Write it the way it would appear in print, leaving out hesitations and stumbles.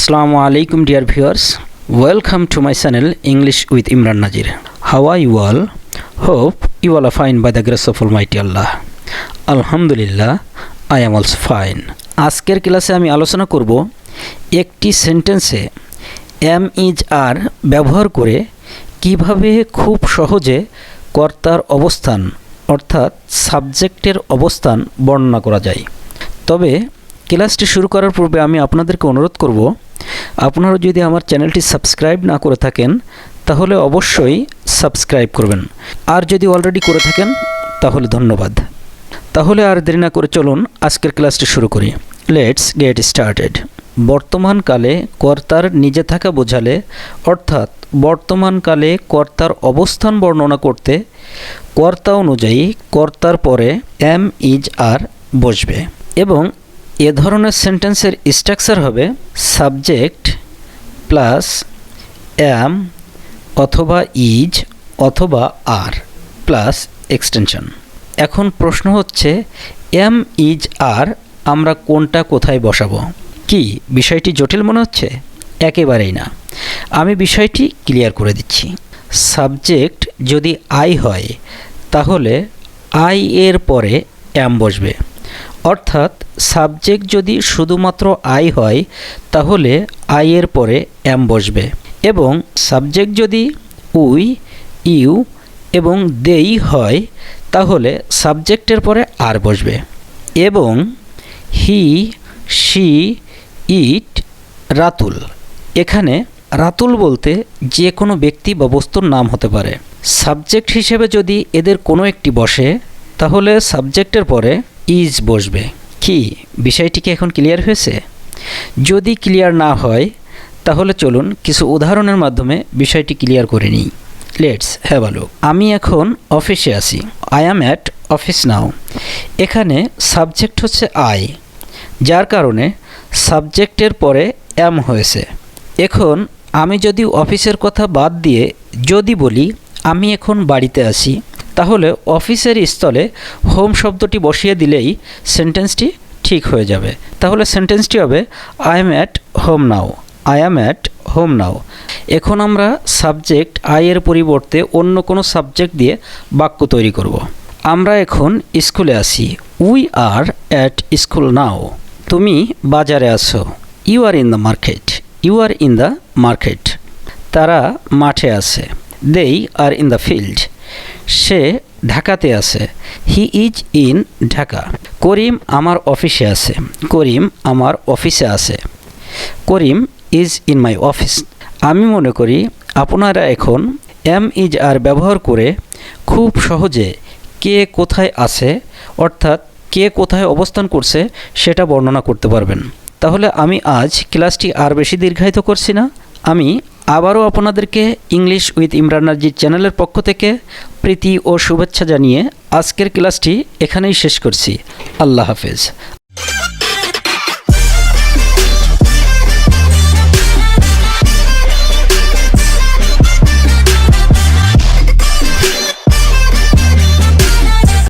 Assalamu alaikum dear viewers, welcome to my channel English with Imran Nazir. How are you all? Hope you all are fine by the grace of Almighty Allah. Alhamdulillah, I am also fine. আজকের ক্লাসে আমি আলোচনা করব একটি সেন্টেন্সে am is are ব্যবহার করে কিভাবে খুব সহজে কর্তার অবস্থান অর্থাৎ সাবজেক্টের অবস্থান বর্ণনা করা যায়। তবে ক্লাসটি শুরু করার পূর্বে আমি আপনাদেরকে অনুরোধ করব, আপনারা যদি আমার চ্যানেলটি সাবস্ক্রাইব না করে থাকেন তাহলে অবশ্যই সাবস্ক্রাইব করবেন, আর যদি অলরেডি করে থাকেন তাহলে ধন্যবাদ। তাহলে আর দেরি না করে চলুন আজকের ক্লাসটি শুরু করি। Let's get started. বর্তমানকালে কর্তার নিজে থাকা বোঝালে অর্থাৎ বর্তমানকালে কর্তার অবস্থান বর্ণনা করতে কর্তা অনুযায়ী কর্তার পরে am is are বসবে এবং এ ধরনের সেন্টেন্সের স্ট্রাকচার হবে সাবজেক্ট প্লাস am অথবা ইজ অথবা আর প্লাস এক্সটেনশন। এখন প্রশ্ন হচ্ছে am is are আমরা কোনটা কোথায় বসাবো? কি বিষয়টি জটিল মনে হচ্ছে? একেবারেই না, আমি বিষয়টি ক্লিয়ার করে দিচ্ছি। সাবজেক্ট যদি আই হয় তাহলে আই এর পরে am বসবে, অর্থাৎ সাবজেক্ট যদি শুধুমাত্র আই হয় তাহলে আই এর পরে am বসবে, এবং সাবজেক্ট যদি উই ইউ এবং দেই হয় তাহলে সাবজেক্টের পরে আর বসবে। এবং হি শি ইট রাতুল, এখানে রাতুল বলতে যে কোনো ব্যক্তি বা বস্তুর নাম হতে পারে। সাবজেক্ট হিসেবে যদি এদের কোনো একটি বসে তাহলে সাবজেক্টের পরে ইজ বসবে। কি বিষয়টি কি এখন ক্লিয়ার হয়েছে? যদি ক্লিয়ার না হয় তাহলে চলুন কিছু উদাহরণের মাধ্যমে বিষয়টি ক্লিয়ার করে নিই। Let's have a look. আমি এখন অফিসে আছি, আই অ্যাম অ্যাট অফিস নাও। এখানে সাবজেক্ট হচ্ছে আই, যার কারণে সাবজেক্টের পরে am হয়েছে। এখন আমি যদি অফিসের কথা বাদ দিয়ে যদি বলি আমি এখন বাড়িতে আছি, তাহলে অফিসের স্থলে হোম শব্দটি বসিয়ে দিলেই সেন্টেন্সটি ঠিক হয়ে যাবে। তাহলে সেন্টেন্সটি হবে I am at home now, I am at home now. এখন আমরা সাবজেক্ট আই এর পরিবর্তে অন্য কোনো সাবজেক্ট দিয়ে বাক্য তৈরি করব। আমরা এখন স্কুলে আছি, we are at school now. তুমি বাজারে আছো, you are in the market, you are in the market. তারা মাঠে আছে, they are in the field. সে ঢাকাতে আছে, he is in Dhaka. Karim আমার অফিসে আছে, করিম আমার অফিসে আছে। Karim is in my office. আমি মনে করি আপনারা এখন am is are ব্যবহার করে খুব সহজে কে কোথায় আছে অর্থাৎ কে কোথায় অবস্থান করছে সেটা বর্ণনা করতে পারবেন। তাহলে আমি আজ ক্লাসটি আর বেশি দীর্ঘায়িত করছি না। আমি আবারও আপনাদেরকে ইংলিশ উইথ ইমরান নাজির চ্যানেলের পক্ষ থেকে প্রীতি ও শুভেচ্ছা জানিয়ে আজকের ক্লাসটি এখানেই শেষ করছি। আল্লাহ হাফেজ।